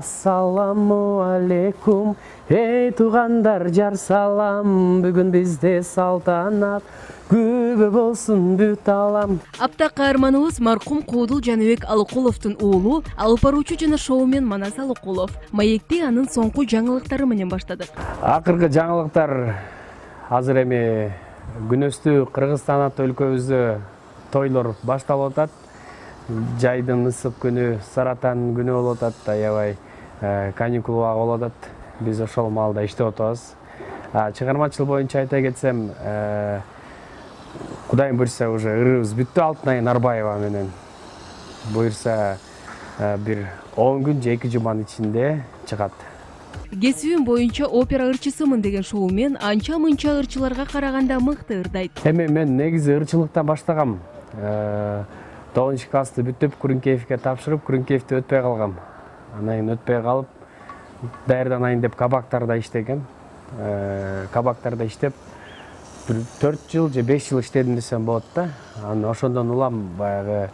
Ассаламу алейкум, эй тугандар, жар салам. Бүгүн бизде салтанат, күбө болсун бүт алам. Апта каарманыбыз маркум Куудул Жаныбек Алыкуловдун уулу, алып баруучу жана шоумен Манас Алыкулов. Маекти анын соңку жаңылыктары менен баштадык. Акыркы жаңылыктар азыр эми күнөстүү Кыргызстан ата өлкөбүздө тойлор башталып атат. Жайдын ысык күнү, саратан күнү болуп атат, аябай каникул убагы болуп атат. Биз ошол маалда иштеп атабыз. Чыгармачылык боюнча айта кетсем, Кудайым буйрса уже ырыбыз бүттү Алтынай Нарбаева менен. Буйрса бир 10 күн же 2 жуманын ичинде чыгат. Кесибим боюнча опера ырчысымын деген шоумен анча-мынча ырчыларга караганда мыкты ырдайт. Эми мен негизи ырчылыктан баштагам. 9 классты бүтүп Күрүнкеевке тапшырып, Күрүнкеевди өтпөй калгам. Анан кийин өтпөй калып, даярданайын деп кабактарда иштегем. Кабактарда иштеп 4 жыл же 5 жыл иштедим десем болот да. Анан ошондон улам баягы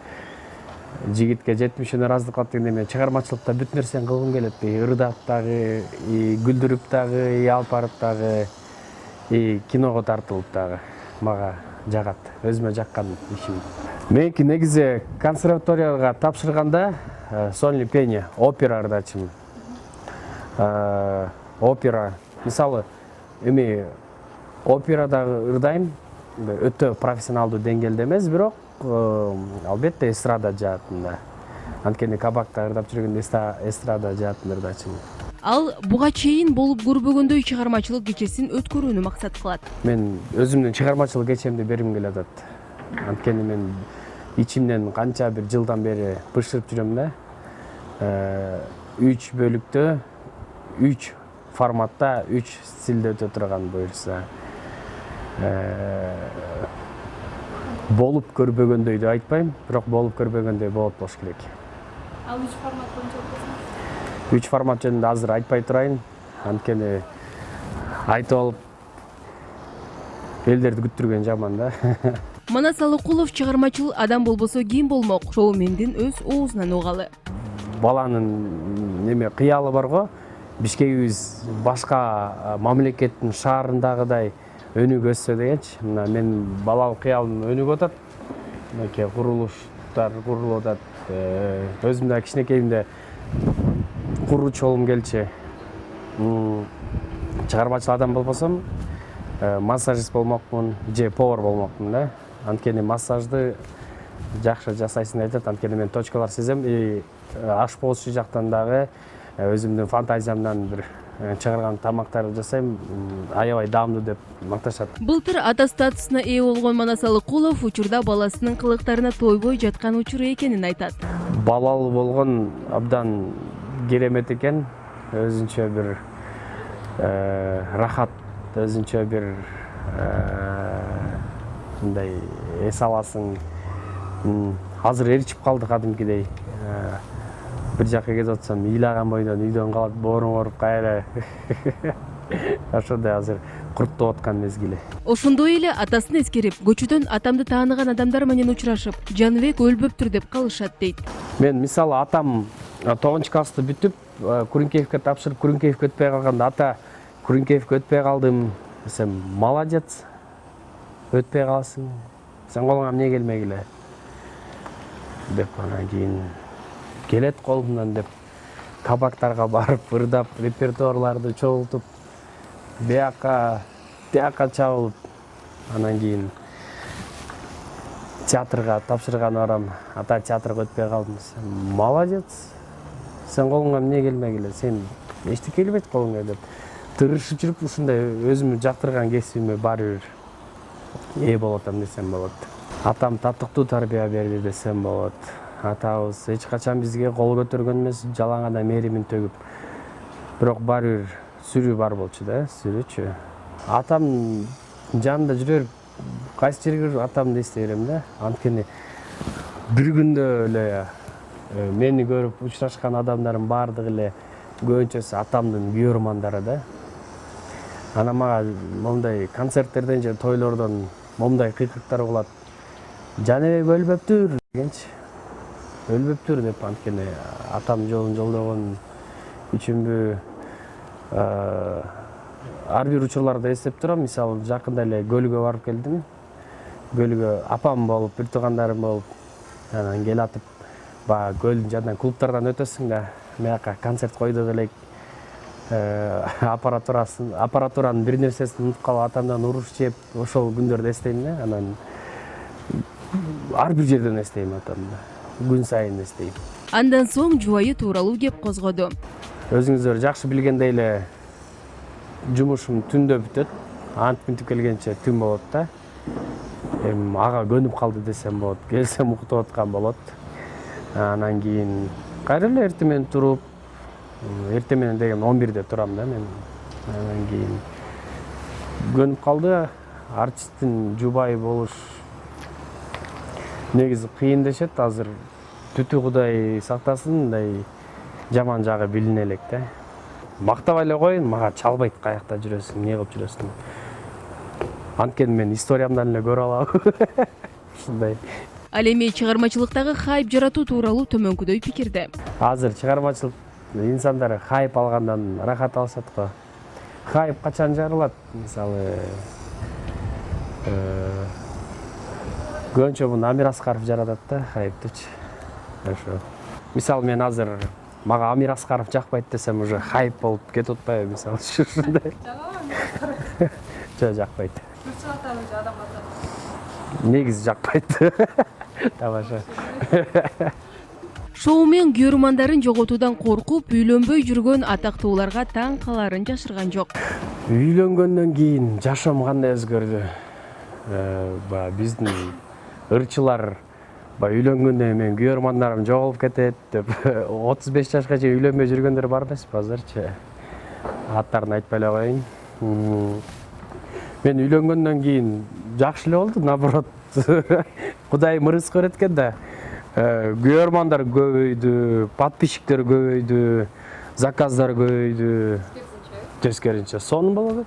жигитке 70-үн ыраазы кылат дегенде мен чыгармачылыкта бүт нерсени кылгым келет. Ырдап дагы, күлдүрүп дагы, алып барып дагы, киного тартылып дагы. Мага жагат, өзүмө жаккан ишим. Меники негизи консерваторияга тапшырганда сольный пение, опера ырдачымын. Опера, мисалы, эми операда ырдайм, өтө профессионалдуу деңгээлде эмес, бирок албетте эстрада жаатында. Анткени кабакта ырдап жүргөндө эстрада жаатында ырдачымын. Ал буга чейин болуп көрбөгөндөй чыгармачылык кечесин өткөрүүнү максат кылат. Мен өзүмдүн чыгармачылык кечемди бергим келип атат. Анткени мен ичимден канча бир жылдан бери бышырып жүрөм да. 3 бөлүктө, 3 форматта, 3 стилде өтө турган буюрса. Болуп көрбөгөндөй деп айтпайм, бирок болуп көрбөгөндөй болот болуш керек. Ал 3 формат боюнча өткөрсөң? 3 формат жөнүндө азыр айтпай турайын. Анткени айтып алып элдерди күттүргөн жаман да. Манас Алыкулов чыгармачыл адам болбосо ким болмок? Шоумендин өз оозунан угалы. Баланын неме кыялы бар го. Бишкегибиз башка мамлекеттин шаарындагыдай өнүгүп өссө дегенчи. Мына мен балалык кыялым өнүгүп атат. Мынакей курулуштар курулуп атат. Өзүм да кичинекейимде куруучу болгум келчү. Чыгармачыл адам болбосом, массажист болмокмун же повар болмокмун да. Анткени массажды жакшы жасайсың айтат. Анткени мен точкалар сезем. Ашпоозчу жактан дагы өзүмдүн фантазиямдан бир чыгарган тамактарды жасайм, аябай даамдуу деп макташат. Былтыр ата статусуна ээ болгон Манас Алыкулов учурда баласынын кылыктарына тойбой жаткан учур экенин айтат. Балалуу болгон абдан керемет экен. Өзүнчө бир рахат, өзүнчө бир мындай эс аласың. Азыр эричип калды кадимкидей. Бир жакка кетип атсам, ыйлаган бойдон үйдөн калат, боорун ооруп кайра. Ошондой азыр курттоп аткан мезгили. Ошондой эле атасын эскерип, көчөдөн атамды тааныган адамдар менен учурашып, Жаныбек өлбөптүр деп калышат дейт. Мен мисалы атам 9 классты бүтүп, Күрүнкеевке тапшырып, Күрүнкеевке өтпөй калганда ата Күрүнкеевке өтпөй калдым десем, молодец. Өтпөй каласың. Сен колуңан эмне келмегиле? Деп анан кийин келет колумдан деп кабактарга барып ырдап, репертуарларды чогултуп, бияка чабылып, анан кийин театрга тапшырганы барам. Ата театрга өтпөй калдым. Молодец. Сен колуңан эмне келмегиле? Сен эчтеке келбейт колуңа деп тырышып жүрүп, ушундай өзүмө жактырган кесибиме баары бир ээ болуп атам десем болот. Атам татыктуу тарбия берди десем болот. Атабыз эч качан бизге кол көтөргөн эмес, жалаңада мээримин төгүп. Бирок баары бир сүрүү бар болчу да, сүрүүчү. Атам жанында жүрөр, кайсы жерге атамды эстей берем да. Анткени бир күндө эле мени көрүп учурашкан адамдардын баардыгы эле көбүнчөсү атамдын күйөрмандары да. Анан мага мондай концерттерден же тойлордон момундай кыйкырыктар болот. Жаныбек өлбөптүр дегенчи. Өлбөптүр деп, анткени атам жолун жолдогон үчүнбү ар бир учурларда эстеп турам. Мисалы жакында эле көлгө барып келдим. Көлгө апам болуп, бир туугандарым болуп, анан келатып, баягы көлдүн жанынан клубтардан өтөсүң да, мыяка концерт койдук элек. Аппаратуранын бир нерсесин унутуп калып, атамдан уруш жеп, ошол күндөрдү эстейм да. Анан ар бир жерден эстейм атамды. Күн сайын эстейм. Андан соң жубайы тууралуу кеп козгоду. Өзүңүздөр жакшы билгендей эле жумушум түндө бүтөт. Антип мынтип келгенче түн болот да. Эми ага көнүп калды десем болот. Келсем уктап аткан болот. Анан кийин кайра эле эртең менен туруп, эртең менен деген 11-де турам да мен. Анан кийин көнүп калды. Артисттин жубайы болуш негизи кыйын дешет. Азыр түтү Кудай сактасын, мындай жаман жагы билине элек да. Мактабай эле коеюн, мага чалбайт каякта жүрөсүң, эмне кылып жүрөсүң. Анткени мен историямдан эле көрүп алам. Ушундай. Ал эми чыгармачылыктагы хайп жаратуу тууралуу төмөнкүдөй пикирде. Азыр чыгармачылык инсандар хайп алгандан рахат алышат го. Хайп качан жарылат? Мисалы, көбүнчө муну Амир Аскаров жаратат да, хайптычы. Ошо. Мисалы мен азыр мага Амир Аскаров жакпайт десем, уже хайп болуп кетип атпайбы, мисалы ушундай. Жок, жакпайт. Негизи жакпайт. Тамаша. Шоу мен көрөрмандарын жоготуудан коркуп, үйлөнбөй жүргөн атактууларга таң каларын жашырган жок. Үйлөнгөндөн кийин жашоом кандай өзгөрдү? Биздин ырчылар үйлөнгөндөн мен көрөрмандарым жоголуп кетет деп 35 жашка чейин үйлөнбөй жүргөндөр бар эмеспи азырчы? Аттарын айтпай эле коеюн. Мен үйлөнгөндөн кийин жакшы эле болду, наоборот. Кудай мырыс көрөт экен да. Көрөрмандар көбөйдү, подписчиктер көбөйдү, заказдар көбөйдү. Тескеринче сонун болот.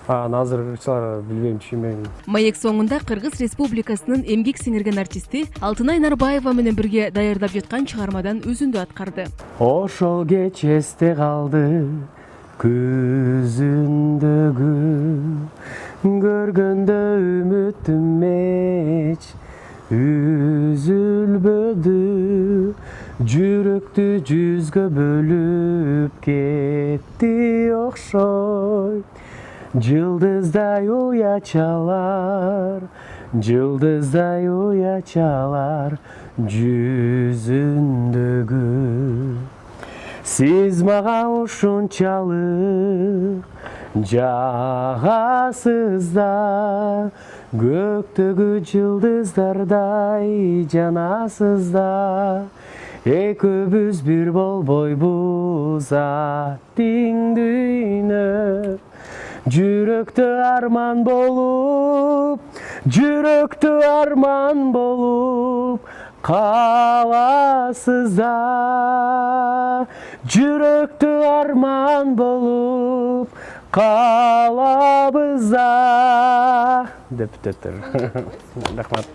Азыр ырчылар билбейм, түшүнбөйм. Маек соңунда Кыргыз Республикасынын эмгек сиңирген артисти Алтынай Нарбаева менен бирге даярдап жаткан чыгармадан үзүндү аткарды. Ошол кеч эсте калды көзүндөгү, көргөндө үмүтүм эч үзүлбөдү, жүрөктү жүзгө бөлүп кетти окшойт. Жылдыздай уячалар, жылдыздай уячалар жүзүндөгү. Сиз мага ушунчалык жагасыз да, көктөгү жылдыздардай жанасыз да. Экөөбүз бир болбойбуз аттиң дүйнө. Жүрөктө арман болуп, жүрөктө арман болуп каласыз да. Жүрөктө арман болуп калабыз да. Деп бүтөттөр. Рахмат.